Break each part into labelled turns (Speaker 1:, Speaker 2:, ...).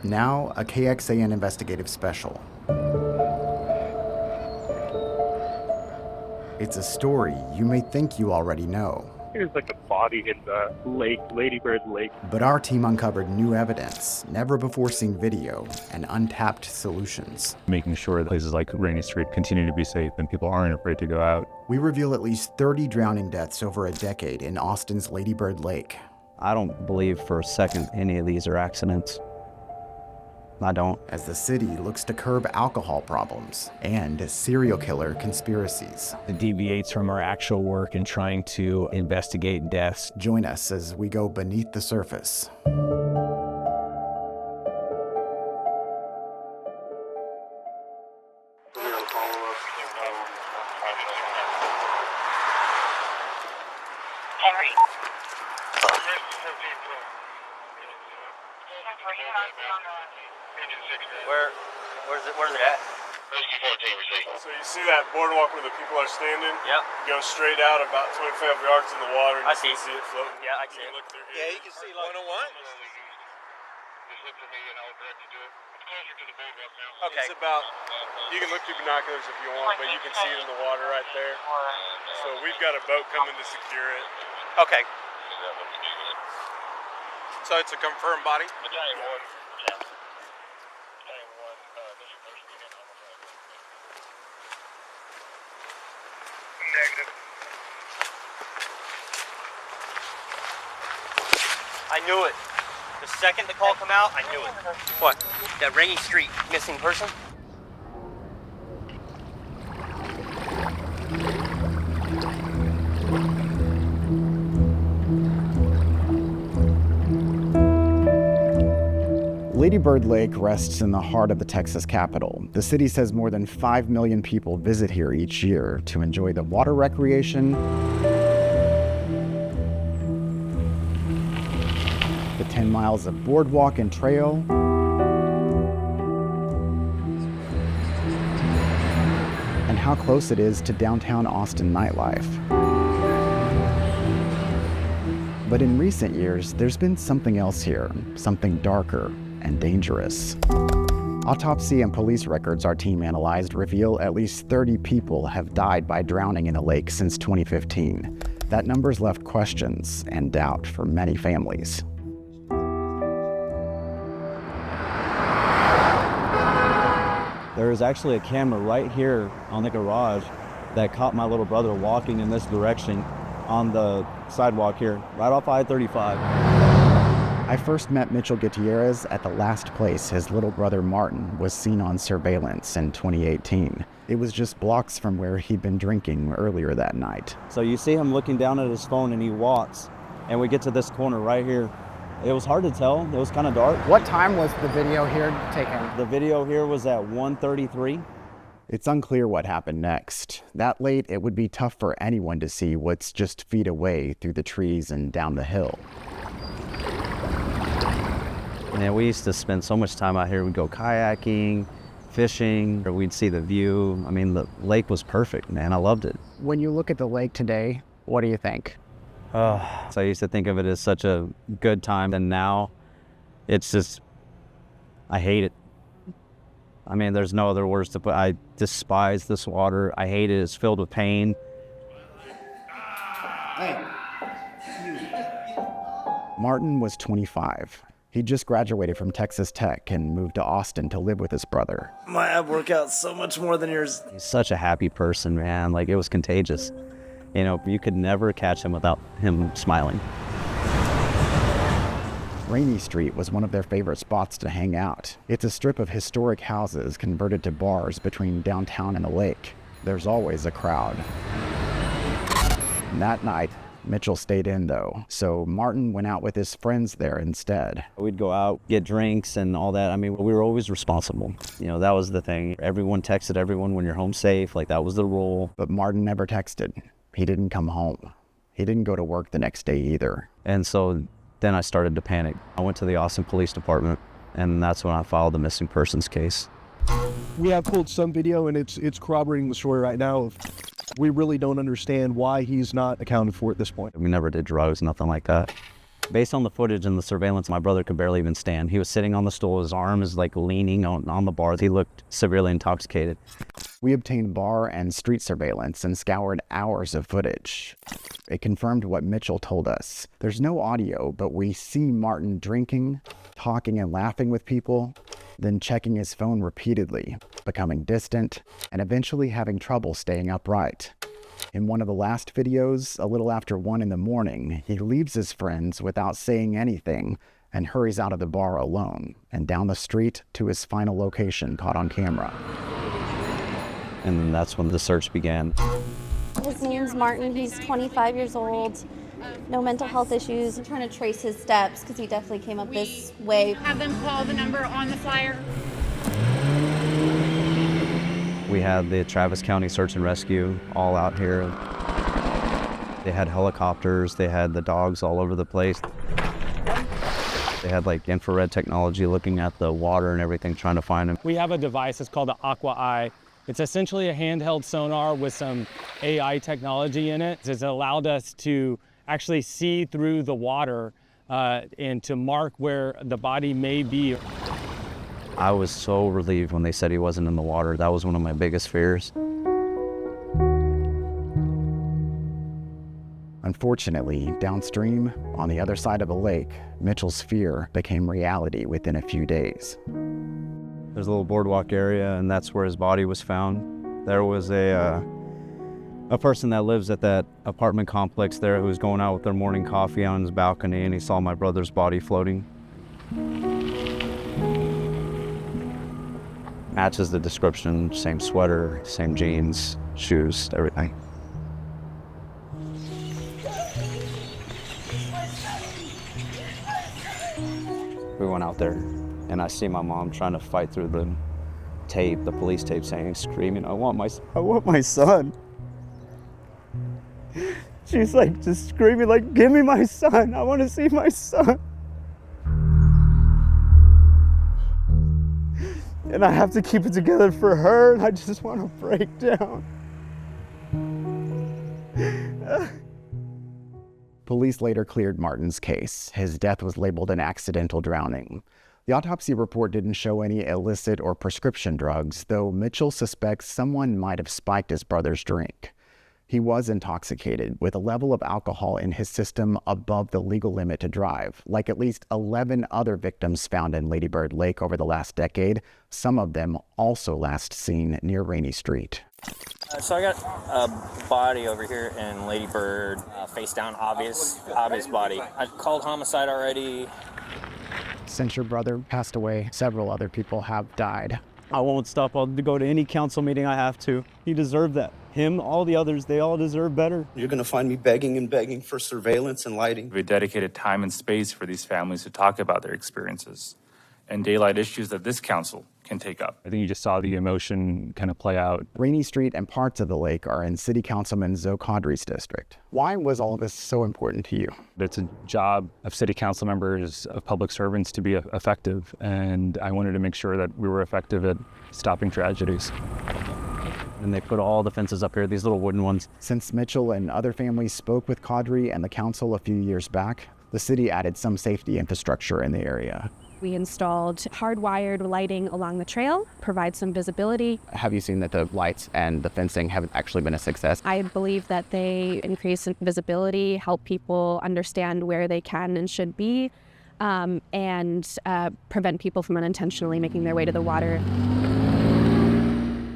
Speaker 1: Now, a KXAN investigative special. It's a story you may think you already know.
Speaker 2: There's like a body in the lake, Ladybird Lake.
Speaker 1: But our team uncovered new evidence, never before seen video, and untapped solutions.
Speaker 3: Making sure that places like Rainy Street continue to be safe and people aren't afraid to go out.
Speaker 1: We reveal at least 30 drowning deaths over a decade in Austin's Ladybird Lake.
Speaker 4: I don't believe for a second any of these are accidents. I don't.
Speaker 1: As the city looks to curb alcohol problems and serial killer conspiracies.
Speaker 5: It deviates from our actual work in trying to investigate deaths.
Speaker 1: Join us as we go beneath the surface.
Speaker 6: Where's it at?
Speaker 7: Rescue 14 received.
Speaker 8: So you see that boardwalk where the people are standing?
Speaker 6: Yep.
Speaker 8: Go straight out about 25 yards in the water and
Speaker 6: I
Speaker 8: you
Speaker 6: see.
Speaker 8: can see it floating.
Speaker 6: Yeah, I see it.
Speaker 8: Look through
Speaker 7: Yeah,
Speaker 8: here.
Speaker 7: you can see like 101. Just look for me and I'll direct you to it. It's closer to the boardwalk now.
Speaker 6: Okay.
Speaker 8: It's about, you can look through binoculars if you want, but you can see it in the water right there. So we've got a boat coming to secure it.
Speaker 6: Okay.
Speaker 7: So it's a confirmed body? Battalion 1. Yeah. Battalion 1, missing person again. Negative.
Speaker 6: I knew it. The second the call come out, I knew it. What? That Rainy Street missing person?
Speaker 1: Ladybird Lake rests in the heart of the Texas capital. The city says more than 5 million people visit here each year to enjoy the water recreation, the 10 miles of boardwalk and trail, and how close it is to downtown Austin nightlife. But in recent years, there's been something else here, something darker and dangerous. Autopsy and police records our team analyzed reveal at least 30 people have died by drowning in the lake since 2015. That number's left questions and doubt for many families.
Speaker 4: There is actually a camera right here on the garage that caught my little brother walking in this direction on the sidewalk here, right off I-35.
Speaker 1: I first met Mitchell Gutierrez at the last place his little brother Martin was seen on surveillance in 2018. It was just blocks from where he'd been drinking earlier that night.
Speaker 4: So you see him looking down at his phone and he walks, and we get to this corner right here. It was hard to tell, it was kind of dark.
Speaker 9: What time was the video here taken?
Speaker 4: The video here was at 1:33.
Speaker 1: It's unclear what happened next. That late, it would be tough for anyone to see what's just feet away through the trees and down the hill.
Speaker 4: Man, we used to spend so much time out here. We'd go kayaking, fishing, or we'd see the view. I mean, the lake was perfect, man. I loved it.
Speaker 9: When you look at the lake today, what do you think?
Speaker 4: So I used to think of it as such a good time, and now it's just, I hate it. I mean, there's no other words to put. I despise this water. I hate it. It's filled with pain.
Speaker 1: Martin was 25. He just graduated from Texas Tech and moved to Austin to live with his brother.
Speaker 10: My ab workout's so much more than yours.
Speaker 4: He's such a happy person, man. Like, it was contagious. You know, you could never catch him without him smiling.
Speaker 1: Rainy Street was one of their favorite spots to hang out. It's a strip of historic houses converted to bars between downtown and the lake. There's always a crowd. And that night, Mitchell stayed in though, so Martin went out with his friends there instead.
Speaker 4: We'd go out, get drinks and all that. I mean, we were always responsible. You know, that was the thing. Everyone texted everyone when you're home safe, like that was the rule.
Speaker 1: But Martin never texted. He didn't come home. He didn't go to work the next day either.
Speaker 4: And so then I started to panic. I went to the Austin Police Department, and that's when I filed the missing persons case.
Speaker 11: We have pulled some video, and it's corroborating the story right now. We really don't understand why he's not accounted for at this point.
Speaker 4: We never did drugs, nothing like that. Based on the footage and the surveillance, my brother could barely even stand. He was sitting on the stool, his arm is like leaning on the bar. He looked severely intoxicated.
Speaker 1: We obtained bar and street surveillance and scoured hours of footage. It confirmed what Mitchell told us. There's no audio, but we see Martin drinking, talking and laughing with people, then checking his phone repeatedly, becoming distant, and eventually having trouble staying upright. In one of the last videos, a little after 1 in the morning, he leaves his friends without saying anything and hurries out of the bar alone and down the street to his final location caught on camera.
Speaker 4: And then that's when the search began.
Speaker 12: His name's Martin. He's 25 years old. No mental health issues. I'm trying to trace his steps because he definitely came up this way.
Speaker 13: Have them call the number on the flyer.
Speaker 4: We had the Travis County Search and Rescue all out here. They had helicopters, they had the dogs all over the place. They had like infrared technology looking at the water and everything, trying to find him.
Speaker 14: We have a device, it's called the Aqua Eye. It's essentially a handheld sonar with some AI technology in it. It's allowed us to actually see through the water and to mark where the body may be.
Speaker 4: I was so relieved when they said he wasn't in the water. That was one of my biggest fears.
Speaker 1: Unfortunately, downstream, on the other side of the lake, Mitchell's fear became reality within a few days.
Speaker 4: There's a little boardwalk area, and that's where his body was found. There was a person that lives at that apartment complex there who was going out with their morning coffee on his balcony, and he saw my brother's body floating. Matches the description, same sweater, same jeans, shoes, everything. We went out there and I see my mom trying to fight through the tape, the police tape, saying, screaming, I want my son. She's like just screaming like, give me my son, I want to see my son. And I have to keep it together for her, and I just want to break down.
Speaker 1: Police later cleared Martin's case. His death was labeled an accidental drowning. The autopsy report didn't show any illicit or prescription drugs, though Mitchell suspects someone might have spiked his brother's drink. He was intoxicated, with a level of alcohol in his system above the legal limit to drive, like at least 11 other victims found in Lady Bird Lake over the last decade, some of them also last seen near Rainy Street.
Speaker 6: So I got a body over here in Lady Bird, face down, obvious body. I called homicide already.
Speaker 1: Since your brother passed away, several other people have died.
Speaker 4: I won't stop. I'll go to any council meeting I have to. He deserved that. Him, all the others, they all deserve better.
Speaker 15: You're going to find me begging and begging for surveillance and lighting.
Speaker 3: We dedicated time and space for these families to talk about their experiences and daylight issues that this council can take up. I think you just saw the emotion kind of play out.
Speaker 1: Rainy Street and parts of the lake are in City Councilman Zoe Caudry's district. Why was all of this so important to you?
Speaker 3: It's a job of city council members, of public servants to be effective, and I wanted to make sure that we were effective at stopping tragedies.
Speaker 4: And they put all the fences up here, these little wooden ones.
Speaker 1: Since Mitchell and other families spoke with Caudry and the council a few years back, the city added some safety infrastructure in the area.
Speaker 16: We installed hardwired lighting along the trail, provide some visibility.
Speaker 1: Have you seen that the lights and the fencing have actually been a success?
Speaker 16: I believe that they increase visibility, help people understand where they can and should be, and prevent people from unintentionally making their way to the water.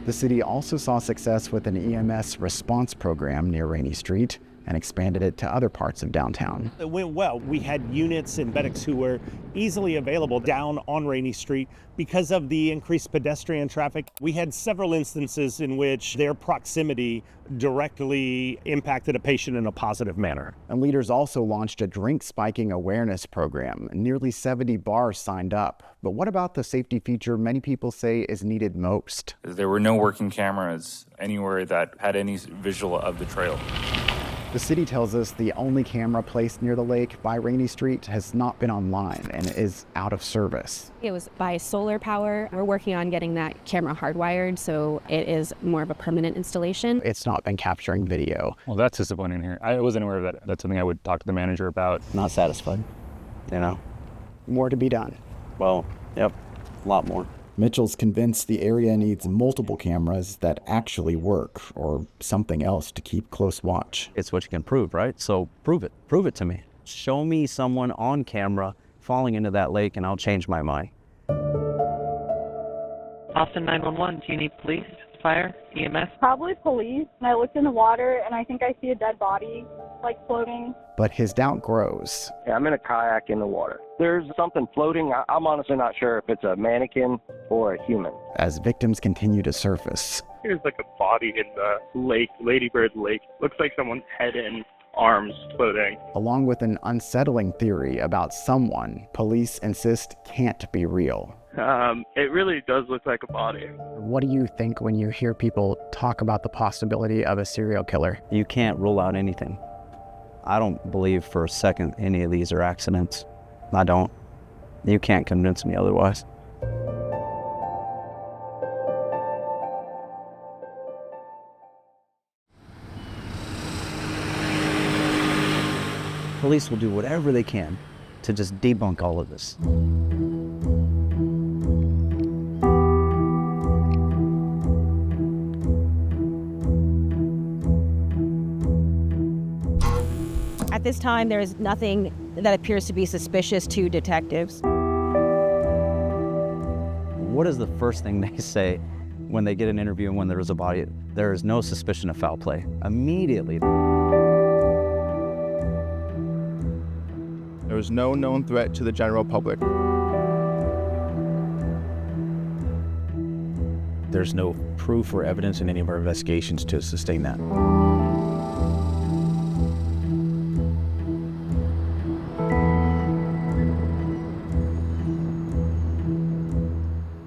Speaker 1: The city also saw success with an EMS response program near Rainy Street and expanded it to other parts of downtown.
Speaker 17: It went well. We had units and medics who were easily available down on Rainy Street because of the increased pedestrian traffic. We had several instances in which their proximity directly impacted a patient in a positive manner.
Speaker 1: And leaders also launched a drink spiking awareness program. Nearly 70 bars signed up. But what about the safety feature many people say is needed most?
Speaker 3: There were no working cameras anywhere that had any visual of the trail.
Speaker 1: The city tells us the only camera placed near the lake by Rainy Street has not been online and is out of service.
Speaker 16: It was by solar power. We're working on getting that camera hardwired, so it is more of a permanent installation.
Speaker 1: It's not been capturing video.
Speaker 3: Well, that's disappointing here. I wasn't aware of that. That's something I would talk to the manager about.
Speaker 4: Not satisfied. you know.
Speaker 9: More to be done.
Speaker 4: Well, yep, a lot more.
Speaker 1: Mitchell's convinced the area needs multiple cameras that actually work, or something else to keep close watch.
Speaker 4: It's what you can prove, right? So prove it. Prove it to me. Show me someone on camera falling into that lake and I'll change my mind.
Speaker 18: Austin 911, do you need police, fire, EMS?
Speaker 19: Probably police. And I looked in the water and I think I see a dead body, like floating.
Speaker 1: But his doubt grows.
Speaker 20: Yeah, I'm in a kayak in the water. There's something floating. I'm honestly not sure if it's a mannequin or a human.
Speaker 1: As victims continue to surface.
Speaker 2: There's like a body in the lake, Lady Bird Lake. Looks like someone's head and arms floating.
Speaker 1: Along with an unsettling theory about someone police insist can't be real.
Speaker 2: It really does look like a body.
Speaker 9: What do you think when you hear people talk about the possibility of a serial killer?
Speaker 4: You can't rule out anything. I don't believe for a second any of these are accidents. I don't. You can't convince me otherwise. Police will do whatever they can to just debunk all of this.
Speaker 21: At this time, there is nothing that appears to be suspicious to detectives.
Speaker 4: What is the first thing they say when they get an interview and when there is a body? There is no suspicion of foul play. Immediately.
Speaker 22: There was no known threat to the general public.
Speaker 5: There's no proof or evidence in any of our investigations to sustain that.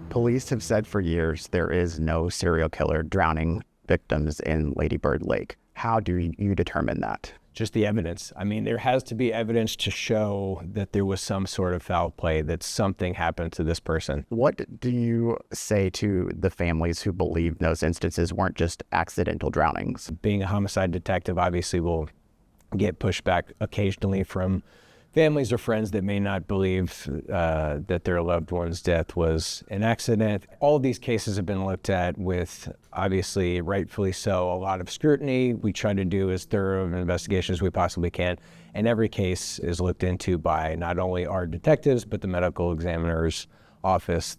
Speaker 1: Police have said for years there is no serial killer drowning victims in Lady Bird Lake. How do you determine that?
Speaker 5: Just the evidence. I mean, there has to be evidence to show that there was some sort of foul play, that something happened to this person.
Speaker 1: What do you say to the families who believe those instances weren't just accidental drownings?
Speaker 5: Being a homicide detective obviously will get pushback occasionally from families or friends that may not believe that their loved one's death was an accident. All of these cases have been looked at with, obviously, rightfully so, a lot of scrutiny. We try to do as thorough an investigation as we possibly can, and every case is looked into by not only our detectives, but the medical examiner's office.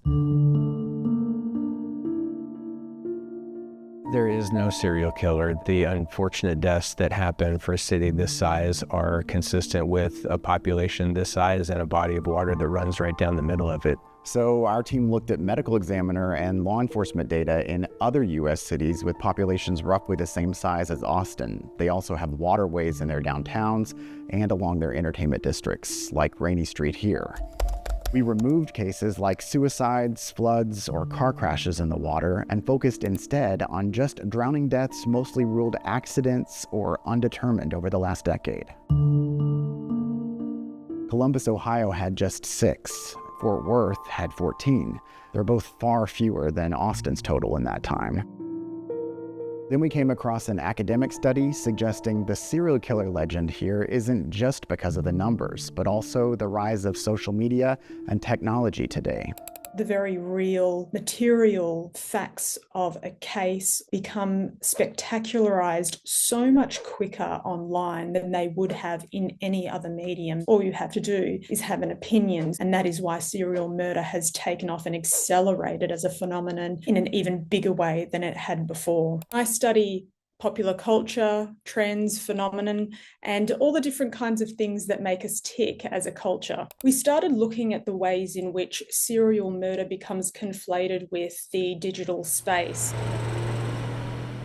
Speaker 5: There is no serial killer. The unfortunate deaths that happen for a city this size are consistent with a population this size and a body of water that runs right down the middle of it.
Speaker 1: So our team looked at medical examiner and law enforcement data in other U.S. cities with populations roughly the same size as Austin. They also have waterways in their downtowns and along their entertainment districts, like Rainy Street here. We removed cases like suicides, floods, or car crashes in the water and focused instead on just drowning deaths mostly ruled accidents or undetermined over the last decade. Columbus, Ohio had just 6. Fort Worth had 14. They're both far fewer than Austin's total in that time. Then we came across an academic study suggesting the serial killer legend here isn't just because of the numbers, but also the rise of social media and technology today.
Speaker 23: The very real material facts of a case become spectacularized so much quicker online than they would have in any other medium. All you have to do is have an opinion, and that is why serial murder has taken off and accelerated as a phenomenon in an even bigger way than it had before. I study popular culture, trends, phenomenon, and all the different kinds of things that make us tick as a culture. We started looking at the ways in which serial murder becomes conflated with the digital space.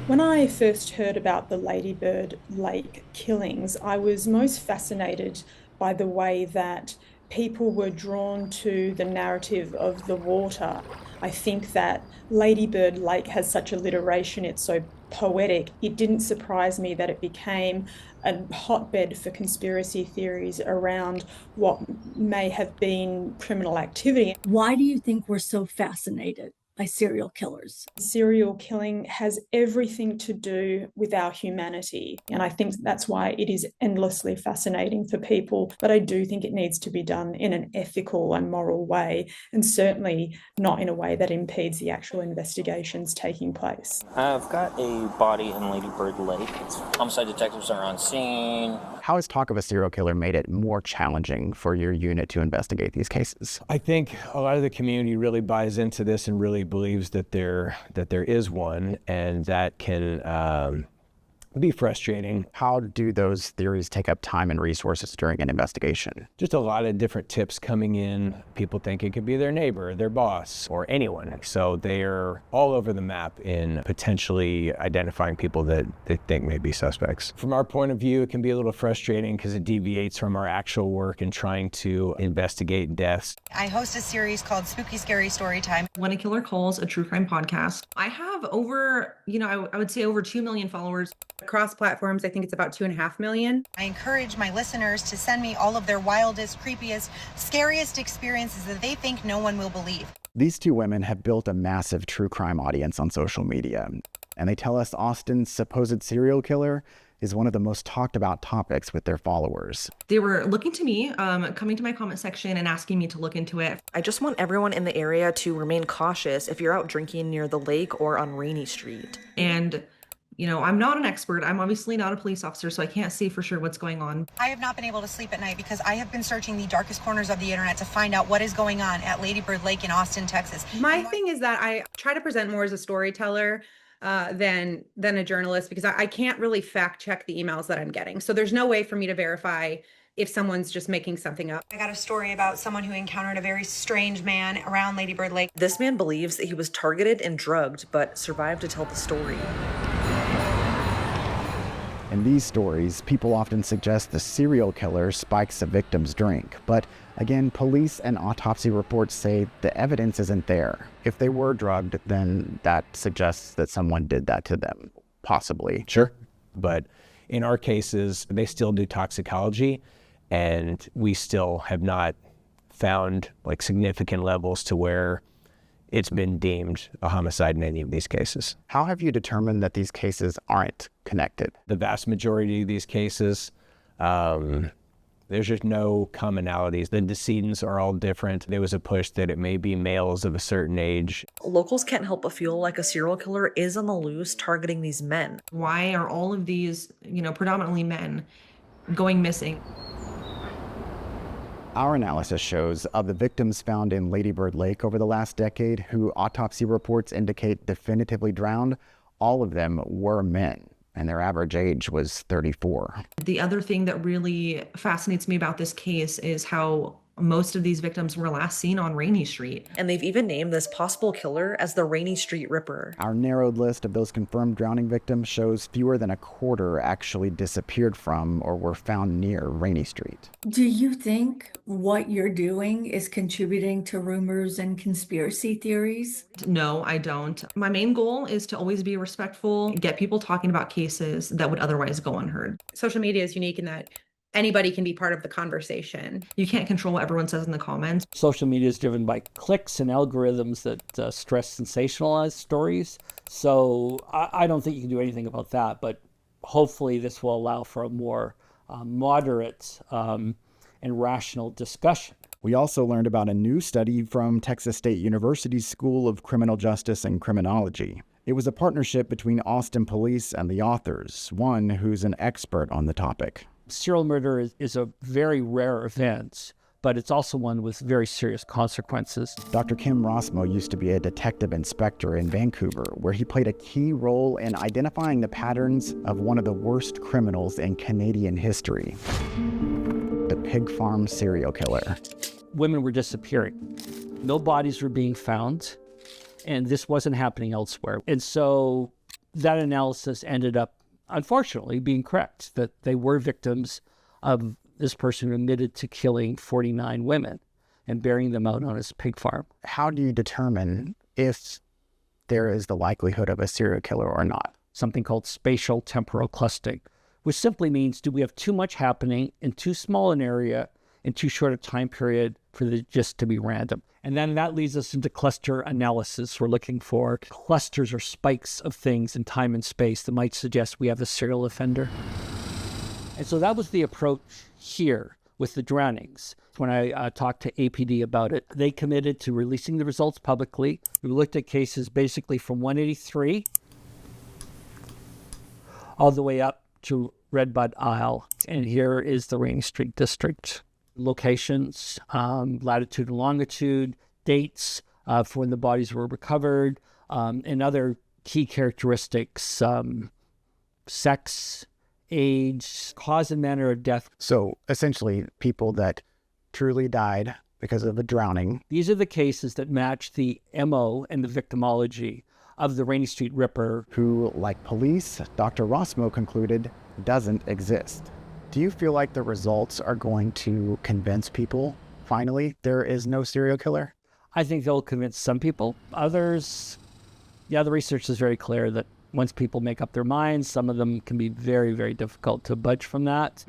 Speaker 23: When I first heard about the Lady Bird Lake killings, I was most fascinated by the way that people were drawn to the narrative of the water. I think that Lady Bird Lake has such alliteration, it's so poetic. It didn't surprise me that it became a hotbed for conspiracy theories around what may have been criminal activity.
Speaker 24: Why do you think we're so fascinated
Speaker 7: by serial killers.
Speaker 23: Serial killing has everything to do with our humanity. And I think that's why it is endlessly fascinating for people. But I do think it needs to be done in an ethical and moral way, and certainly not in a way that impedes the actual investigations taking place.
Speaker 6: I've got a body in Lady Bird Lake. Homicide detectives are on scene.
Speaker 1: How has talk of a serial killer made it more challenging for your unit to investigate these cases?
Speaker 5: I think a lot of the community really buys into this and really believes that there is one, and that can be frustrating.
Speaker 1: How do those theories take up time and resources during an investigation?
Speaker 5: Just a lot of different tips coming in. People think it could be their neighbor, their boss, or anyone. So they're all over the map in potentially identifying people that they think may be suspects. From our point of view, it can be a little frustrating because it deviates from our actual work in trying to investigate deaths.
Speaker 8: I host a series called Spooky Scary Storytime.
Speaker 10: When a Killer Calls, a true crime podcast. I have over, I would say over 2 million followers.
Speaker 24: Across platforms, I think it's about 2.5 million.
Speaker 8: I encourage my listeners to send me all of their wildest, creepiest, scariest experiences that they think no one will believe.
Speaker 1: These two women have built a massive true crime audience on social media, and they tell us Austin's supposed serial killer is one of the most talked about topics with their followers.
Speaker 10: They were looking to me, coming to my comment section and asking me to look into it.
Speaker 25: I just want everyone in the area to remain cautious if you're out drinking near the lake or on Rainy Street.
Speaker 10: And I'm not an expert. I'm obviously not a police officer, so I can't say for sure what's going on.
Speaker 8: I have not been able to sleep at night because I have been searching the darkest corners of the internet to find out what is going on at Lady Bird Lake in Austin, Texas.
Speaker 24: My thing is that I try to present more as a storyteller than a journalist, because I can't really fact check the emails that I'm getting. So there's no way for me to verify if someone's just making something up.
Speaker 8: I got a story about someone who encountered a very strange man around Lady Bird Lake.
Speaker 25: This man believes that he was targeted and drugged, but survived to tell the story.
Speaker 1: In these stories, people often suggest the serial killer spikes a victim's drink. But again, police and autopsy reports say the evidence isn't there. If they were drugged, then that suggests that someone did that to them, possibly.
Speaker 5: Sure. But in our cases, they still do toxicology, and we still have not found significant levels to where it's been deemed a homicide in any of these cases.
Speaker 1: How have you determined that these cases aren't connected?
Speaker 5: The vast majority of these cases, there's just no commonalities. The decedents are all different. There was a push that it may be males of a certain age.
Speaker 25: Locals can't help but feel like a serial killer is on the loose targeting these men.
Speaker 10: Why are all of these, predominantly men, going missing?
Speaker 1: Our analysis shows of the victims found in Lady Bird Lake over the last decade who autopsy reports indicate definitively drowned, all of them were men, and their average age was 34.
Speaker 10: The other thing that really fascinates me about this case is how most of these victims were last seen on Rainy Street.
Speaker 25: And they've even named this possible killer as the Rainy Street Ripper.
Speaker 1: Our narrowed list of those confirmed drowning victims shows fewer than a quarter actually disappeared from or were found near Rainy Street.
Speaker 7: Do you think what you're doing is contributing to rumors and conspiracy theories?
Speaker 10: No, I don't. My main goal is to always be respectful, get people talking about cases that would otherwise go unheard.
Speaker 24: Social media is unique in that anybody can be part of the conversation.
Speaker 10: You can't control what everyone says in the comments.
Speaker 26: Social media is driven by clicks and algorithms that stress sensationalized stories. So I don't think you can do anything about that, but hopefully this will allow for a more moderate and rational discussion.
Speaker 1: We also learned about a new study from Texas State University's School of Criminal Justice and Criminology. It was a partnership between Austin police and the authors, one who's an expert on the topic.
Speaker 26: Serial murder is a very rare event, but it's also one with very serious consequences.
Speaker 1: Dr. Kim Rossmo used to be a detective inspector in Vancouver, where he played a key role in identifying the patterns of one of the worst criminals in Canadian history, the pig farm serial killer.
Speaker 26: Women were disappearing. No bodies were being found, and this wasn't happening elsewhere. And so that analysis ended up, unfortunately, being correct, that they were victims of this person who admitted to killing 49 women and burying them out on his pig farm.
Speaker 1: How do you determine if there is the likelihood of a serial killer or not?
Speaker 26: Something called spatial temporal clustering, which simply means, do we have too much happening in too small an area in too short a time period for the just to be random. And then that leads us into cluster analysis. We're looking for clusters or spikes of things in time and space that might suggest we have a serial offender. And so that was the approach here with the drownings. When I talked to APD about it, they committed to releasing the results publicly. We looked at cases basically from 183 all the way up to Redbud Isle. And here is the Rainy Street District. Locations, latitude and longitude, dates for when the bodies were recovered, and other key characteristics, sex, age, cause and manner of death.
Speaker 1: So essentially, people that truly died because of a drowning.
Speaker 26: These are the cases that match the MO and the victimology of the Rainy Street Ripper.
Speaker 1: Who, like police, Dr. Rossmo concluded, doesn't exist. Do you feel like the results are going to convince people, finally, there is no serial killer?
Speaker 26: I think they'll convince some people. Others, the research is very clear that once people make up their minds, some of them can be very, very difficult to budge from that.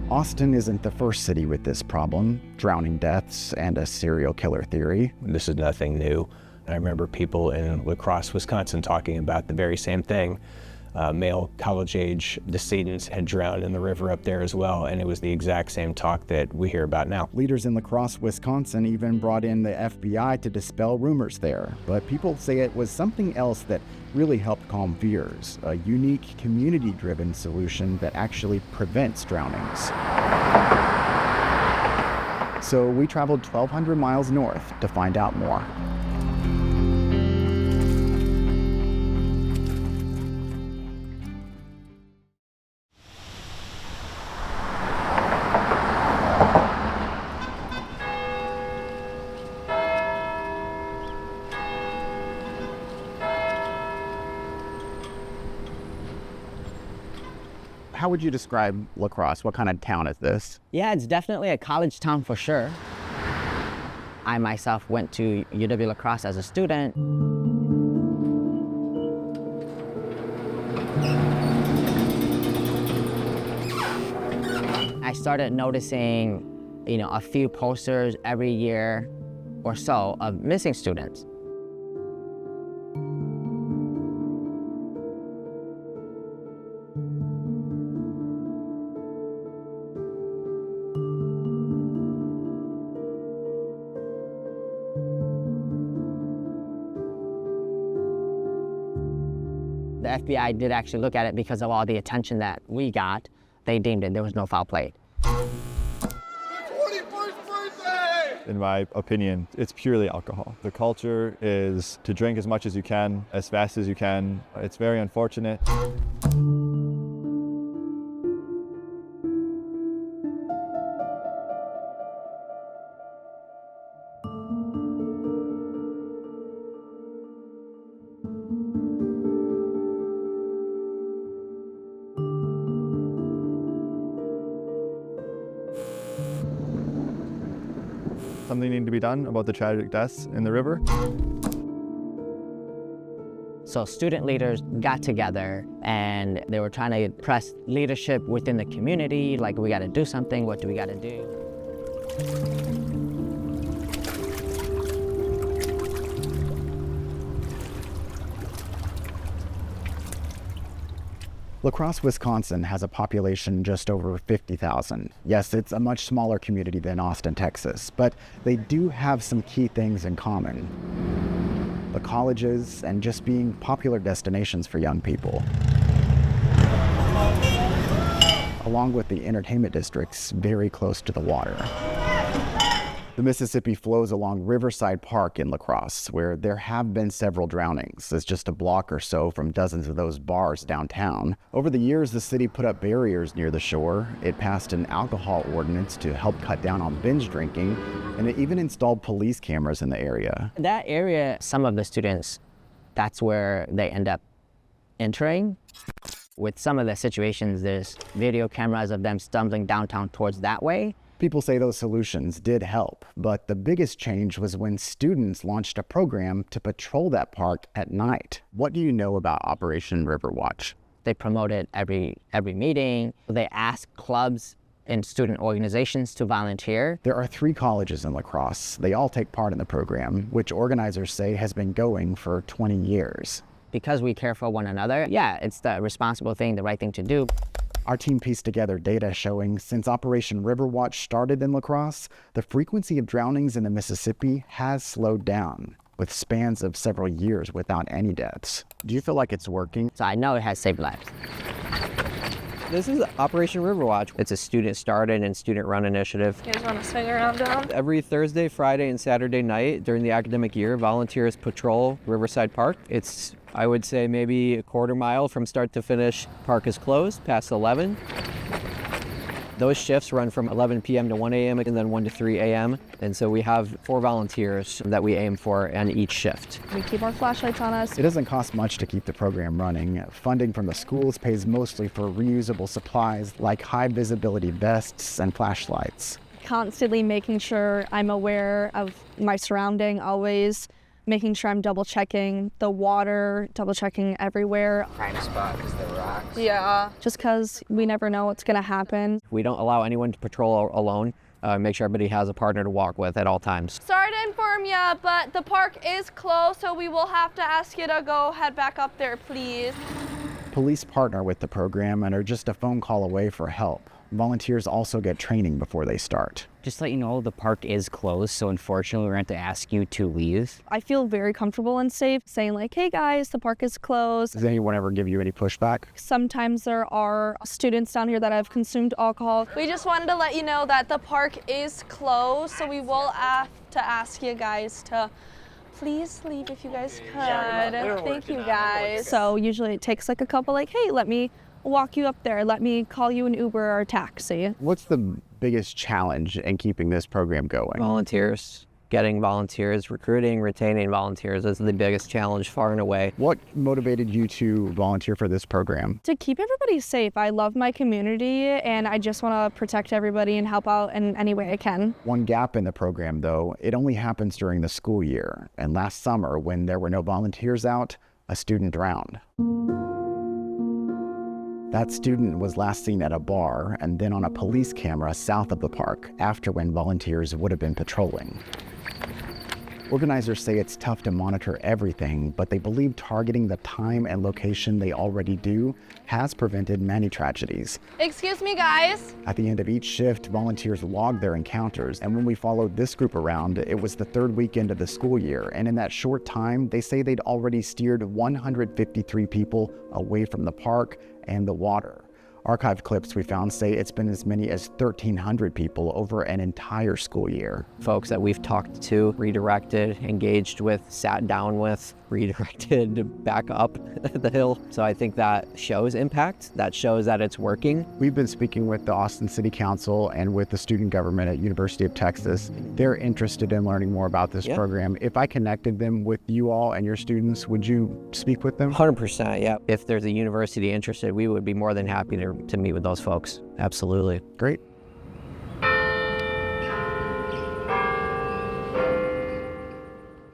Speaker 1: Austin isn't the first city with this problem, drowning deaths and a serial killer theory.
Speaker 5: This is nothing new. I remember people in La Crosse, Wisconsin talking about the very same thing. Male college-age decedents had drowned in the river up there as well, and it was the exact same talk that we hear about now.
Speaker 1: Leaders in La Crosse, Wisconsin even brought in the FBI to dispel rumors there, but people say it was something else that really helped calm fears, a unique community-driven solution that actually prevents drownings. So we traveled 1,200 miles north to find out more. How would you describe La Crosse? What kind of town is this?
Speaker 11: Yeah, it's definitely a college town for sure. I myself went to UW La Crosse as a student. I started noticing, a few posters every year or so of missing students. The FBI did actually look at it because of all the attention that we got. They deemed it there was no foul play.
Speaker 22: In my opinion, it's purely alcohol. The culture is to drink as much as you can, as fast as you can. It's very unfortunate. Something needed to be done about the tragic deaths in the river.
Speaker 11: So student leaders got together and they were trying to press leadership within the community, like we gotta do something, what do we gotta do?
Speaker 1: La Crosse, Wisconsin has a population just over 50,000. Yes, it's a much smaller community than Austin, Texas, but they do have some key things in common. The colleges and just being popular destinations for young people, along with the entertainment districts very close to the water. The Mississippi flows along Riverside Park in La Crosse, where there have been several drownings. It's just a block or so from dozens of those bars downtown. Over the years, the city put up barriers near the shore. It passed an alcohol ordinance to help cut down on binge drinking, and it even installed police cameras in the area.
Speaker 11: That area, some of the students, that's where they end up entering. With some of the situations, there's video cameras of them stumbling downtown towards that way.
Speaker 1: People say those solutions did help, but the biggest change was when students launched a program to patrol that park at night. What do you know about Operation Riverwatch?
Speaker 11: They promote it every meeting. They ask clubs and student organizations to volunteer.
Speaker 1: There are 3 colleges in La Crosse. They all take part in the program, which organizers say has been going for 20 years.
Speaker 11: Because we care for one another, yeah, it's the responsible thing, the right thing to do.
Speaker 1: Our team pieced together data showing since Operation Riverwatch started in La Crosse, the frequency of drownings in the Mississippi has slowed down, with spans of several years without any deaths. Do you feel like it's working?
Speaker 11: So I know it has saved lives.
Speaker 12: This is Operation Riverwatch. It's a student-started and student-run initiative.
Speaker 13: You guys want to swing around down?
Speaker 12: Every Thursday, Friday, and Saturday night during the academic year, volunteers patrol Riverside Park. It's, I would say, maybe a quarter mile from start to finish. Park is closed past 11. Those shifts run from 11 p.m. to 1 a.m. and then 1 to 3 a.m. And so we have 4 volunteers that we aim for on each shift.
Speaker 13: We keep our flashlights on us.
Speaker 1: It doesn't cost much to keep the program running. Funding from the schools pays mostly for reusable supplies like high visibility vests and flashlights.
Speaker 13: Constantly making sure I'm aware of my surrounding, always making sure I'm double checking the water, double checking everywhere.
Speaker 11: Prime spot is the rocks.
Speaker 13: Yeah. Just because we never know what's going to happen.
Speaker 12: We don't allow anyone to patrol alone. Make sure everybody has a partner to walk with at all times.
Speaker 13: Sorry to inform you, but the park is closed, so we will have to ask you to go head back up there, please.
Speaker 1: Police partner with the program and are just a phone call away for help. Volunteers also get training before they start.
Speaker 11: Just to let you know, the park is closed, so unfortunately we're going to have to ask you to leave.
Speaker 13: I feel very comfortable and safe saying like, hey guys, the park is closed.
Speaker 1: Does anyone ever give you any pushback?
Speaker 13: Sometimes there are students down here that have consumed alcohol. We just wanted to let you know that the park is closed, so we will have to ask you guys to please leave if you guys could. Thank you guys. So usually it takes like a couple like, hey, let me walk you up there. Let me call you an Uber or a taxi.
Speaker 1: What's the biggest challenge in keeping this program going?
Speaker 12: Volunteers. Getting volunteers, recruiting, retaining volunteers is the biggest challenge far and away.
Speaker 1: What motivated you to volunteer for this program?
Speaker 13: To keep everybody safe. I love my community and I just want to protect everybody and help out in any way I can.
Speaker 1: One gap in the program though, it only happens during the school year. And last summer when there were no volunteers out, a student drowned. That student was last seen at a bar and then on a police camera south of the park after when volunteers would have been patrolling. Organizers say it's tough to monitor everything, but they believe targeting the time and location they already do has prevented many tragedies.
Speaker 13: Excuse me, guys.
Speaker 1: At the end of each shift, volunteers log their encounters, and when we followed this group around, it was the 3rd weekend of the school year, and in that short time, they say they'd already steered 153 people away from the park and the water. Archived clips we found say it's been as many as 1,300 people over an entire school year.
Speaker 12: Folks that we've talked to, redirected, engaged with, sat down with, redirected back up the hill. So I think that shows impact. That shows that it's working.
Speaker 1: We've been speaking with the Austin City Council and with the student government at University of Texas. They're interested in learning more about this program. If I connected them with you all and your students, would you speak with them?
Speaker 12: 100%, yeah. If there's a university interested, we would be more than happy to meet with those folks. Absolutely.
Speaker 1: Great.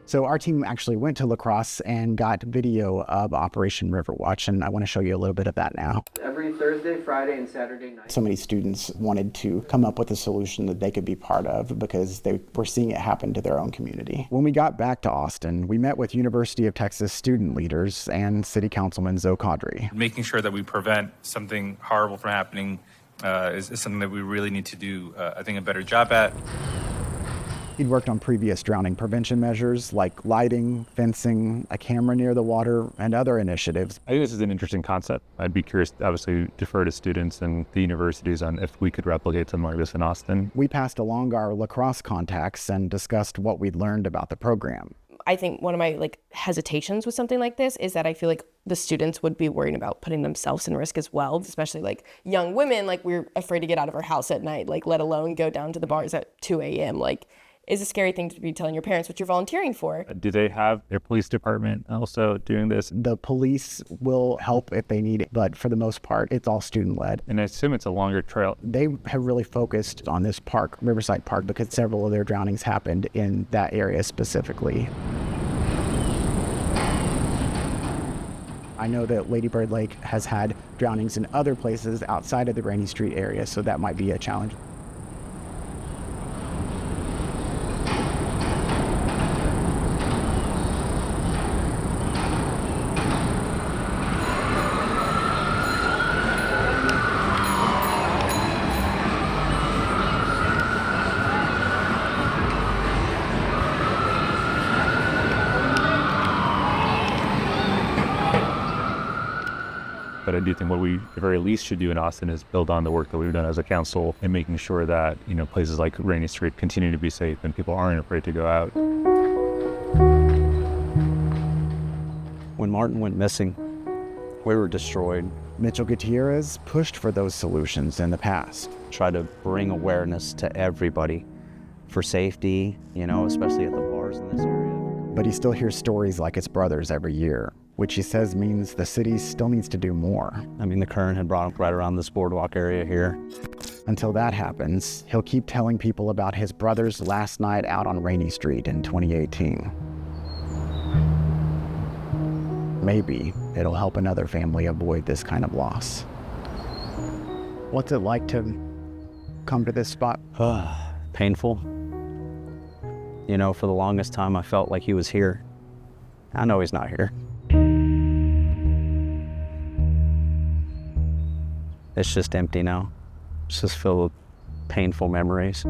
Speaker 1: So our team actually went to La Crosse and got video of Operation Riverwatch, and I want to show you a little bit of that now.
Speaker 12: Every Thursday, Friday, and Saturday night.
Speaker 1: So many students wanted to come up with a solution that they could be part of because they were seeing it happen to their own community. When we got back to Austin, we met with University of Texas student leaders and City Councilman Zoe Caudry.
Speaker 3: Making sure that we prevent something horrible from happening is something that we really need to do, I think, a better job at.
Speaker 1: He'd worked on previous drowning prevention measures like lighting, fencing, a camera near the water, and other initiatives.
Speaker 3: I think this is an interesting concept. I'd be curious, obviously, defer to students and the universities on if we could replicate something like this in Austin.
Speaker 1: We passed along our La Crosse contacts and discussed what we'd learned about the program.
Speaker 14: I think one of my hesitations with something like this is that I feel like the students would be worried about putting themselves in risk as well, especially young women. We're afraid to get out of our house at night, let alone go down to the bars at 2 a.m. Is a scary thing to be telling your parents what you're volunteering for.
Speaker 3: Do they have their police department also doing this?
Speaker 1: The police will help if they need it, but for the most part, it's all student-led.
Speaker 3: And I assume it's a longer trail.
Speaker 1: They have really focused on this park, Riverside Park, because several of their drownings happened in that area specifically.
Speaker 9: I know that Lady Bird Lake has had drownings in other places outside of the Rainy Street area, so that might be a challenge.
Speaker 3: But I do think what we at the very least should do in Austin is build on the work that we've done as a council and making sure that, places like Rainy Street continue to be safe and people aren't afraid to go out.
Speaker 4: When Martin went missing, we were destroyed.
Speaker 1: Mitchell Gutierrez pushed for those solutions in the past.
Speaker 4: Try to bring awareness to everybody for safety, especially at the bars in this area.
Speaker 1: But he still hears stories like his brother's every year, which he says means the city still needs to do more.
Speaker 4: I mean, the current had brought him right around this boardwalk area here.
Speaker 1: Until that happens, he'll keep telling people about his brother's last night out on Rainy Street in 2018. Maybe it'll help another family avoid this kind of loss.
Speaker 9: What's it like to come to this spot?
Speaker 4: Painful. For the longest time, I felt like he was here. I know he's not here. It's just empty now. It's just filled with painful memories.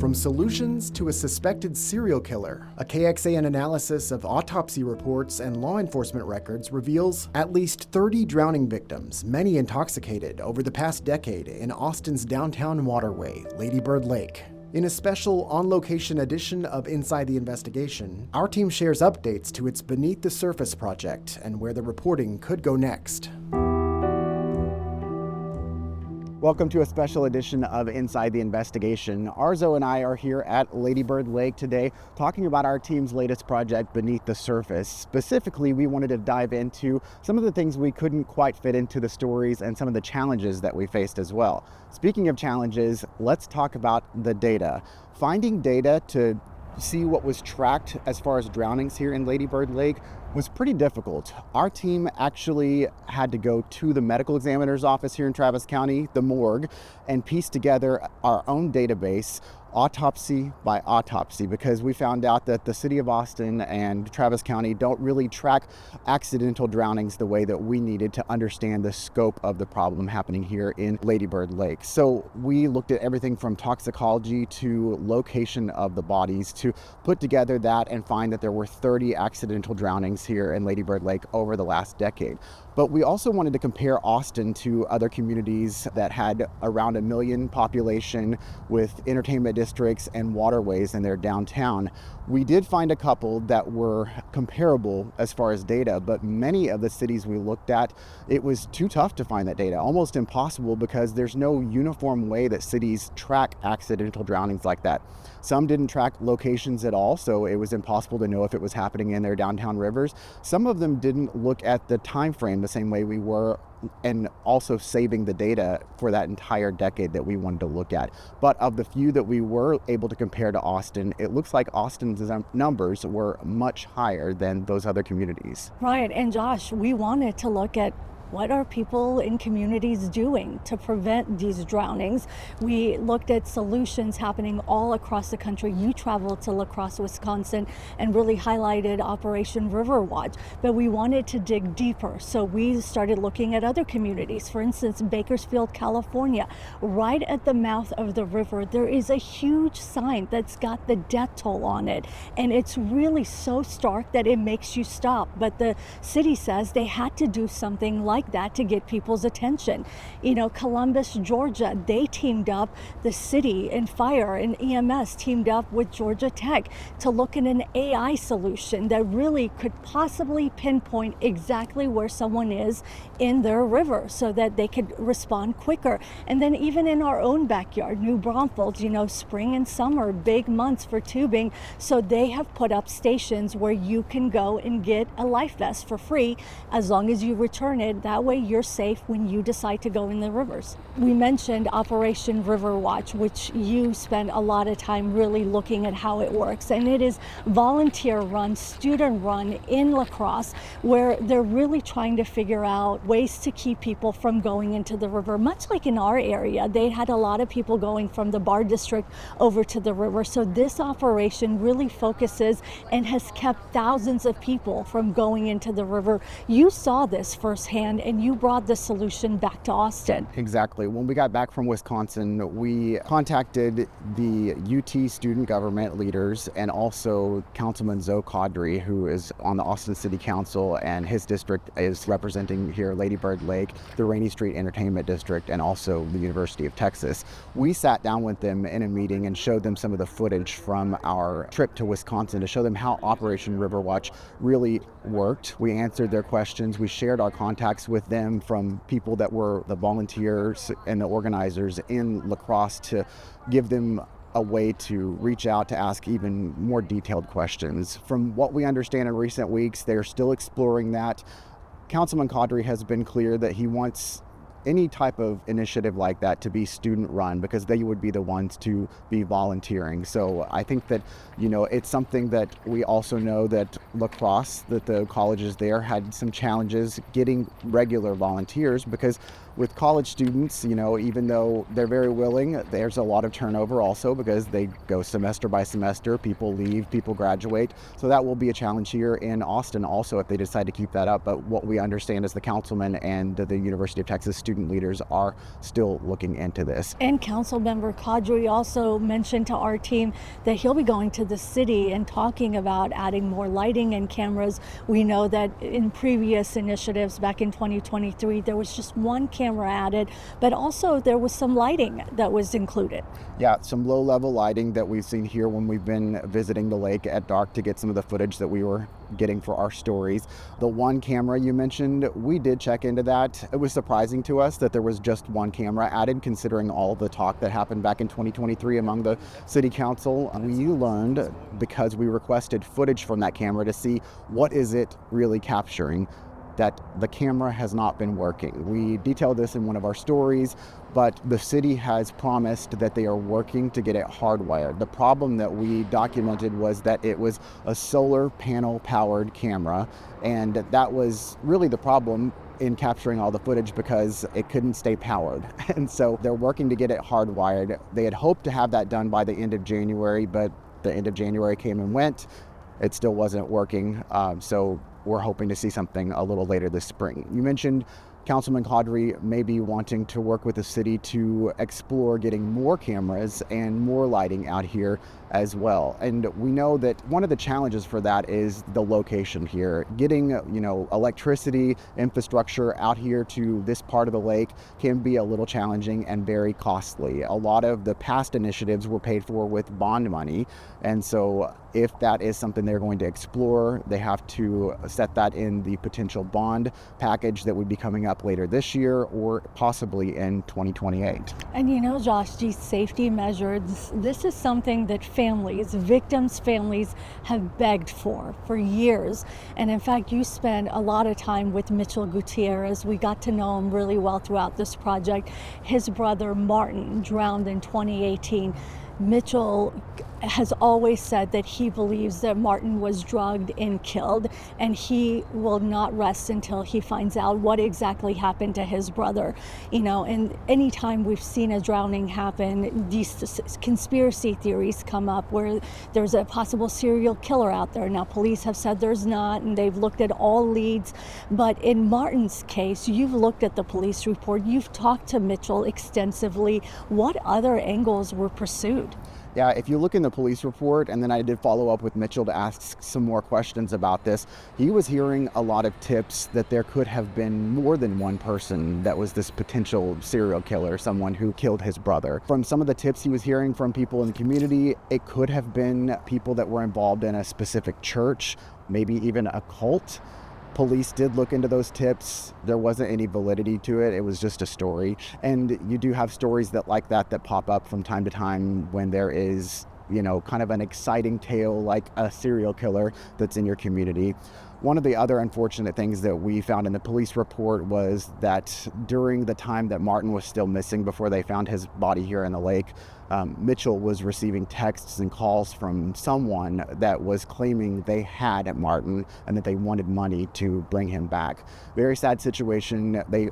Speaker 15: From solutions to a suspected serial killer, a KXAN analysis of autopsy reports and law enforcement records reveals at least 30 drowning victims, many intoxicated, over the past decade in Austin's downtown waterway, Lady Bird Lake. In a special on-location edition of Inside the Investigation, our team shares updates to its Beneath the Surface project and where the reporting could go next.
Speaker 1: Welcome to a special edition of Inside the Investigation. Arzo and I are here at Lady Bird Lake today talking about our team's latest project, Beneath the Surface. Specifically, we wanted to dive into some of the things we couldn't quite fit into the stories and some of the challenges that we faced as well. Speaking of challenges, let's talk about the data. Finding data to see what was tracked as far as drownings here in Lady Bird Lake was pretty difficult. Our team actually had to go to the medical examiner's office here in Travis County, the morgue, and piece together our own database, autopsy by autopsy, because we found out that the city of Austin and Travis County don't really track accidental drownings the way that we needed to understand the scope of the problem happening here in Lady Bird Lake. So we looked at everything from toxicology to location of the bodies to put together that and find that there were 30 accidental drownings here in Lady Bird Lake over the last decade. But we also wanted to compare Austin to other communities that had around 1 million population with entertainment districts and waterways in their downtown. We did find a couple that were comparable as far as data, but many of the cities we looked at, it was too tough to find that data, almost impossible, because there's no uniform way that cities track accidental drownings like that. Some didn't track locations at all, so it was impossible to know if it was happening in their downtown rivers. Some of them didn't look at the time frame the same way we were, and also saving the data for that entire decade that we wanted to look at. But of the few that we were able to compare to Austin, it looks like Austin's numbers were much higher than those other communities.
Speaker 16: Right, and Josh, we wanted to look at what are people in communities doing to prevent these drownings. We looked at solutions happening all across the country. You traveled to La Crosse, Wisconsin, and really highlighted Operation River Watch, but we wanted to dig deeper. So we started looking at other communities. For instance, Bakersfield, California, right at the mouth of the river, there is a huge sign that's got the death toll on it. And it's really so stark that it makes you stop. But the city says they had to do something like that to get people's attention. Columbus, Georgia, they teamed up, the city and fire and EMS teamed up with Georgia Tech to look at an AI solution that really could possibly pinpoint exactly where someone is in their river so that they could respond quicker. And then even in our own backyard, New Braunfels, spring and summer, big months for tubing. So they have put up stations where you can go and get a life vest for free as long as you return it That way you're safe when you decide to go in the rivers. We mentioned Operation River Watch, which you spend a lot of time really looking at how it works. And it is volunteer run, student run in La Crosse, where they're really trying to figure out ways to keep people from going into the river. Much like in our area, they had a lot of people going from the Bar District over to the river. So this operation really focuses and has kept thousands of people from going into the river. You saw this firsthand and you brought the solution back to Austin.
Speaker 1: Exactly. When we got back from Wisconsin, we contacted the UT student government leaders and also Councilman Zoe Caudry, who is on the Austin City Council, and his district is representing here Lady Bird Lake, the Rainy Street Entertainment District, and also the University of Texas. We sat down with them in a meeting and showed them some of the footage from our trip to Wisconsin to show them how Operation River Watch really worked. We answered their questions. We shared our contacts with them from people that were the volunteers and the organizers in La Crosse to give them a way to reach out to ask even more detailed questions. From what we understand in recent weeks, they're still exploring that. Councilman Caudry has been clear that he wants any type of initiative like that to be student run, because they would be the ones to be volunteering. So I think that, it's something that we also know that La Crosse, that the colleges there had some challenges getting regular volunteers, because with college students, even though they're very willing, there's a lot of turnover also because they go semester by semester, people leave, people graduate. So that will be a challenge here in Austin also if they decide to keep that up. But what we understand is the councilman and the University of Texas student leaders are still looking into this.
Speaker 16: And Councilmember Caudry also mentioned to our team that he'll be going to the city and talking about adding more lighting and cameras. We know that in previous initiatives back in 2023, there was just one camera added, but also there was some lighting that was included.
Speaker 1: Yeah, some low-level lighting that we've seen here when we've been visiting the lake at dark to get some of the footage that we were getting for our stories. The one camera you mentioned, we did check into that. It was surprising to us that there was just one camera added, considering all the talk that happened back in 2023 among the city council. We learned, because we requested footage from that camera to see what is it really capturing, that the camera has not been working. We detailed this in one of our stories, but the city has promised that they are working to get it hardwired. The problem that we documented was that it was a solar panel powered camera, and that was really the problem in capturing all the footage because it couldn't stay powered. And so they're working to get it hardwired. They had hoped to have that done by the end of January, but the end of January came and went. It still wasn't working. So we're hoping to see something a little later this spring. You mentioned Councilman Caudry may be wanting to work with the city to explore getting more cameras and more lighting out here as well. And we know that one of the challenges for that is the location here. Getting, electricity infrastructure out here to this part of the lake can be a little challenging and very costly. A lot of the past initiatives were paid for with bond money. And so if that is something they're going to explore, they have to set that in the potential bond package that would be coming up later this year or possibly in 2028.
Speaker 16: And Josh, these safety measures, this is something that victims' families have begged for years. And in fact, you spend a lot of time with Mitchell Gutierrez. We got to know him really well throughout this project. His brother Martin drowned in 2018. Mitchell has always said that he believes that Martin was drugged and killed, and he will not rest until he finds out what exactly happened to his brother. And anytime we've seen a drowning happen, these conspiracy theories come up where there's a possible serial killer out there. Now, police have said there's not, and they've looked at all leads. But in Martin's case, you've looked at the police report, you've talked to Mitchell extensively. What other angles were pursued?
Speaker 1: Yeah, if you look in the police report, and then I did follow up with Mitchell to ask some more questions about this, he was hearing a lot of tips that there could have been more than one person that was this potential serial killer, someone who killed his brother. From some of the tips he was hearing from people in the community, it could have been people that were involved in a specific church, maybe even a cult. Police did look into those tips. There wasn't any validity to it. It was just a story. And you do have stories like that pop up from time to time when there is kind of an exciting tale like a serial killer that's in your community. One of the other unfortunate things that we found in the police report was that during the time that Martin was still missing, before they found his body here in the lake, Mitchell was receiving texts and calls from someone that was claiming they had Martin and that they wanted money to bring him back. Very sad situation. They,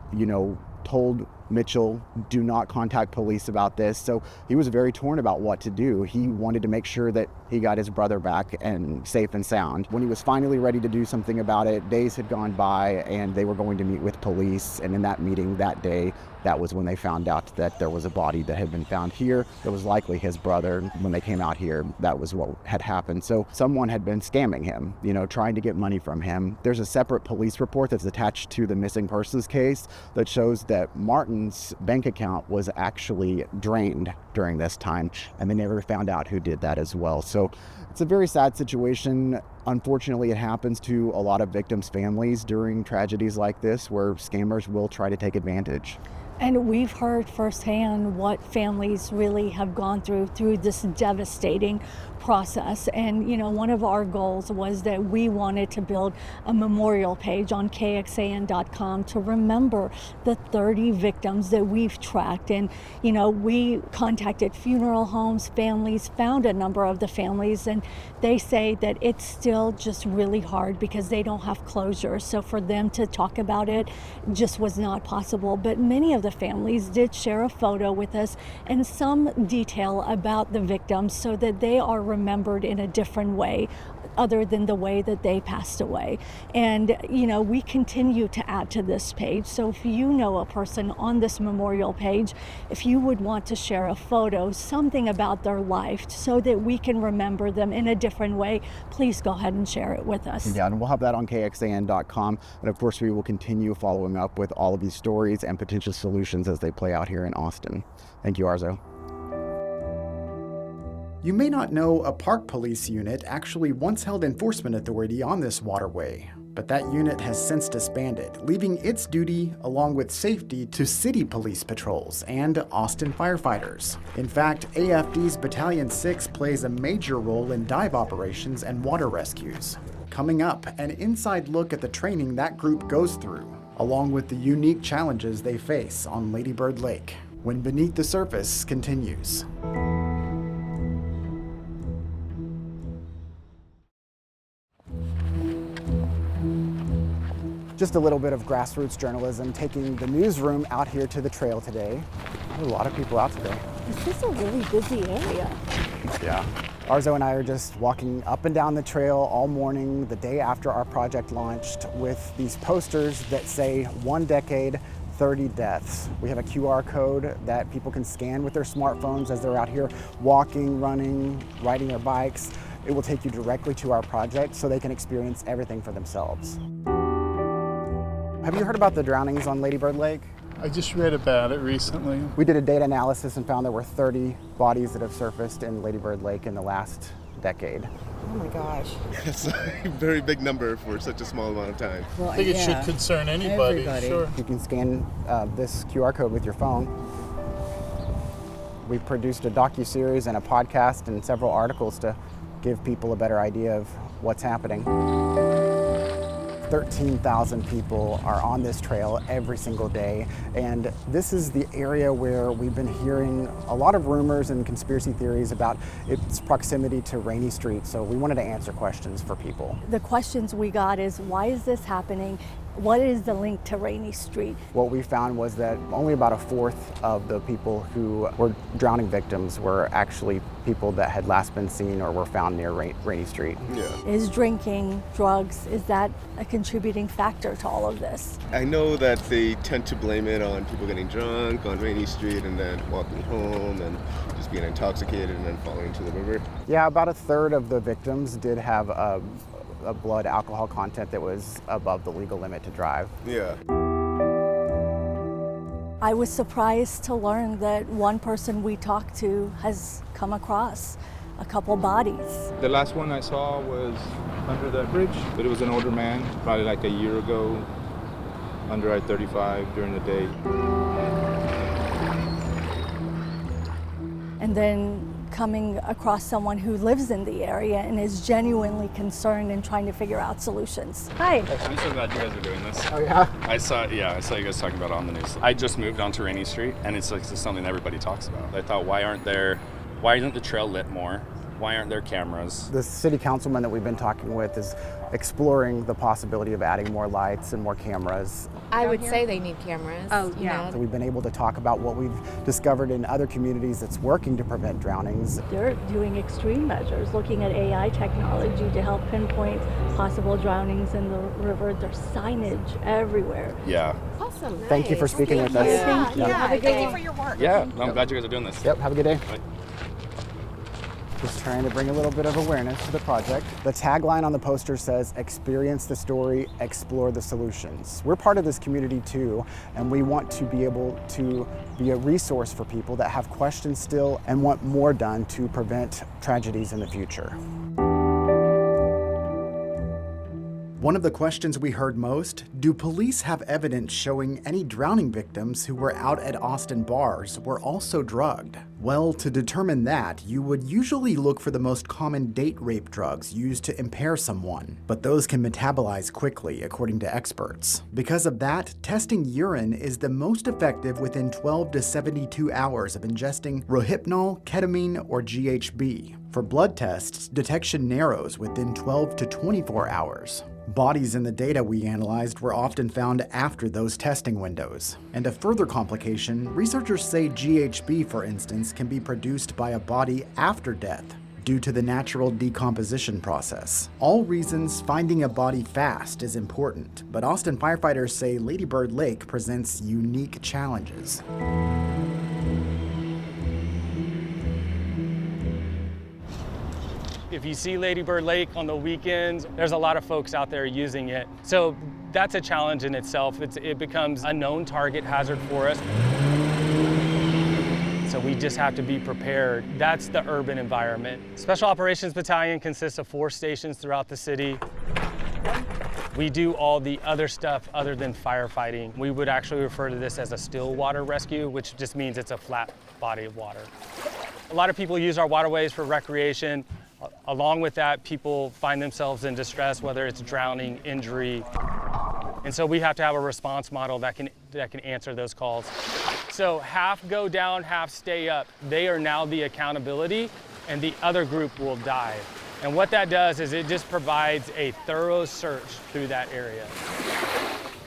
Speaker 1: told Mitchell, do not contact police about this. So he was very torn about what to do. He wanted to make sure that he got his brother back and safe and sound. When he was finally ready to do something about it, days had gone by and they were going to meet with police. And in that meeting that day, that was when they found out that there was a body that had been found here. It was likely his brother. When they came out here, that was what had happened. So someone had been scamming him, trying to get money from him. There's a separate police report that's attached to the missing persons case that shows that Martin's bank account was actually drained during this time, and they never found out who did that as well. So it's a very sad situation. Unfortunately, it happens to a lot of victims' families during tragedies like this, where scammers will try to take advantage.
Speaker 16: And we've heard firsthand what families really have gone through this devastating process. And, one of our goals was that we wanted to build a memorial page on KXAN.com to remember the 30 victims that we've tracked. And, we contacted funeral homes, families, found a number of the families, and they say that it's still just really hard because they don't have closure. So for them to talk about it just was not possible. But many of the families did share a photo with us and some detail about the victims so that they are remembered in a different way other than the way that they passed away. And, we continue to add to this page. So if you know a person on this memorial page, if you would want to share a photo, something about their life so that we can remember them in a different way, please go ahead and share it with us.
Speaker 1: Yeah, and we'll have that on KXAN.com. And of course, we will continue following up with all of these stories and potential solutions as they play out here in Austin. Thank you, Arzo.
Speaker 15: You may not know a park police unit actually once held enforcement authority on this waterway, but that unit has since disbanded, leaving its duty along with safety to city police patrols and Austin firefighters. In fact, AFD's Battalion 6 plays a major role in dive operations and water rescues. Coming up, an inside look at the training that group goes through, along with the unique challenges they face on Lady Bird Lake, when Beneath the Surface continues.
Speaker 9: Just a little bit of grassroots journalism, taking the newsroom out here to the trail today. A lot of people out today.
Speaker 16: This is a really busy area.
Speaker 1: Yeah.
Speaker 9: Arzo and I are just walking up and down the trail all morning, the day after our project launched, with these posters that say 1 decade, 30 deaths. We have a QR code that people can scan with their smartphones as they're out here walking, running, riding their bikes. It will take you directly to our project so they can experience everything for themselves. Have you heard about the drownings on Lady Bird Lake?
Speaker 2: I just read about it recently.
Speaker 9: We did a data analysis and found there were 30 bodies that have surfaced in Lady Bird Lake in the last decade.
Speaker 14: Oh my gosh.
Speaker 17: That's a very big number for such a small amount of time.
Speaker 2: Well, I think it should concern anybody. Sure.
Speaker 9: You can scan this QR code with your phone. We produced a docuseries and a podcast and several articles to give people a better idea of what's happening. 13,000 people are on this trail every single day, and this is the area where we've been hearing a lot of rumors and conspiracy theories about its proximity to Rainy Street, so we wanted to answer questions for people.
Speaker 16: The questions we got is, why is this happening? What is the link to Rainy Street?
Speaker 9: What we found was that only about 1/4 of the people who were drowning victims were actually people that had last been seen or were found near Rainy Street.
Speaker 17: Yeah.
Speaker 16: Is drinking, drugs, is that a contributing factor to all of this?
Speaker 17: I know that they tend to blame it on people getting drunk on Rainy Street and then walking home and just being intoxicated and then falling into the river.
Speaker 9: Yeah, about 1/3 of the victims did have a blood alcohol content that was above the legal limit to drive.
Speaker 17: Yeah.
Speaker 16: I was surprised to learn that one person we talked to has come across a couple bodies.
Speaker 18: The last one I saw was under that bridge, but it was an older man, probably like a year ago, under I-35 during the day.
Speaker 16: And then coming across someone who lives in the area and is genuinely concerned and trying to figure out solutions. Hi.
Speaker 6: I'm so glad you guys are doing this.
Speaker 9: Oh yeah?
Speaker 6: I saw you guys talking about it on the news. I just moved onto Rainy Street, and it's like something everybody talks about. I thought, why isn't the trail lit more? Why aren't there cameras?
Speaker 9: The city councilman that we've been talking with is exploring the possibility of adding more lights and more cameras.
Speaker 8: I would say they need cameras. Oh, yeah.
Speaker 9: So we've been able to talk about what we've discovered in other communities that's working to prevent drownings.
Speaker 16: They're doing extreme measures, looking at AI technology to help pinpoint possible drownings in the river. There's signage everywhere.
Speaker 6: Yeah.
Speaker 8: Awesome.
Speaker 9: Thank you for speaking with us.
Speaker 16: Thank you.
Speaker 8: Yeah.
Speaker 16: Have a good
Speaker 8: Thank
Speaker 16: day.
Speaker 8: you for your work.
Speaker 6: Yeah, I'm glad you guys are doing this.
Speaker 9: Yep, have a good day.
Speaker 6: Bye.
Speaker 9: Just trying to bring a little bit of awareness to the project. The tagline on the poster says, experience the story, explore the solutions. We're part of this community too, and we want to be able to be a resource for people that have questions still and want more done to prevent tragedies in the future. One of the questions we heard most, do police have evidence showing any drowning victims who were out at Austin bars were also drugged? Well, to determine that, you would usually look for the most common date rape drugs used to impair someone, but those can metabolize quickly, according to experts. Because of that, testing urine is the most effective within 12 to 72 hours of ingesting Rohypnol, ketamine, or GHB. For blood tests, detection narrows within 12 to 24 hours. Bodies in the data we analyzed were often found after those testing windows. And a further complication, researchers say GHB, for instance, can be produced by a body after death due to the natural decomposition process. All reasons finding a body fast is important, but Austin firefighters say Lady Bird Lake presents unique challenges.
Speaker 19: If you see Lady Bird Lake on the weekends, there's a lot of folks out there using it. So that's a challenge in itself. It becomes a known target hazard for us. So we just have to be prepared. That's the urban environment. Special Operations Battalion consists of 4 stations throughout the city. We do all the other stuff other than firefighting. We would actually refer to this as a still water rescue, which just means it's a flat body of water. A lot of people use our waterways for recreation. Along with that, people find themselves in distress, whether it's drowning, injury. And so we have to have a response model that can answer those calls. So half go down, half stay up. They are now the accountability, and the other group will dive. And what that does is it just provides a thorough search through that area.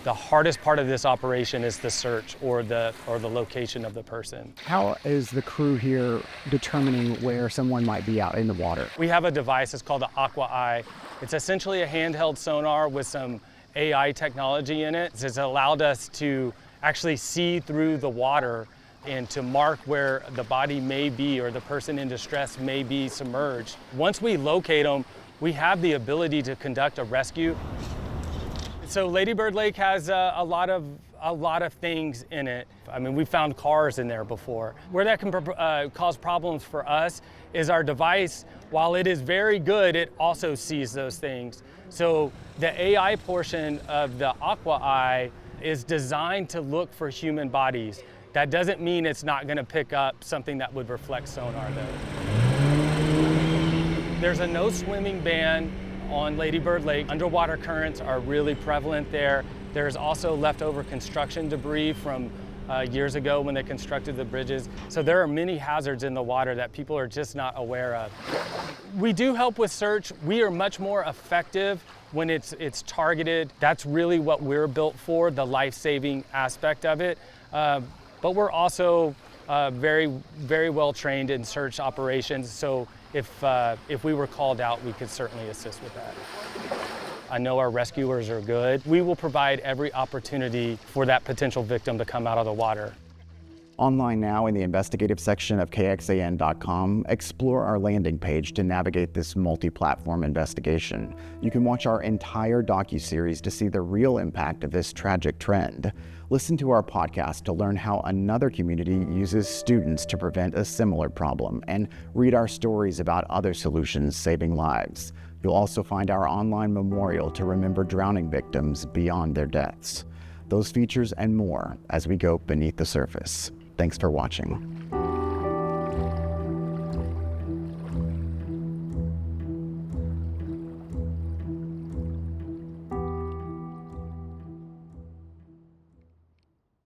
Speaker 19: The hardest part of this operation is the search or the location of the person.
Speaker 1: How is the crew here determining where someone might be out in the water?
Speaker 19: We have a device, it's called the Aqua Eye. It's essentially a handheld sonar with some AI technology in it. It's allowed us to actually see through the water and to mark where the body may be or the person in distress may be submerged. Once we locate them, we have the ability to conduct a rescue. So Lady Bird Lake has a lot of things in it. I mean, we found cars in there before. Where that can cause problems for us is our device, while it is very good, it also sees those things. So the AI portion of the Aqua Eye is designed to look for human bodies. That doesn't mean it's not going to pick up something that would reflect sonar though. There's a no swimming ban on Lady Bird Lake. Underwater currents are really prevalent there. There's also leftover construction debris from years ago when they constructed the bridges. So there are many hazards in the water that people are just not aware of. We do help with search. We are much more effective when it's targeted. That's really what we're built for, the life-saving aspect of it. But we're also very, very well trained in search operations. So if we were called out, we could certainly assist with that. I know our rescuers are good. We will provide every opportunity for that potential victim to come out of the water.
Speaker 1: Online now in the investigative section of KXAN.com, explore our landing page to navigate this multi-platform investigation. You can watch our entire docuseries to see the real impact of this tragic trend. Listen to our podcast to learn how another community uses students to prevent a similar problem, and read our stories about other solutions saving lives. You'll also find our online memorial to remember drowning victims beyond their deaths. Those features and more as we go beneath the surface. Thanks for watching.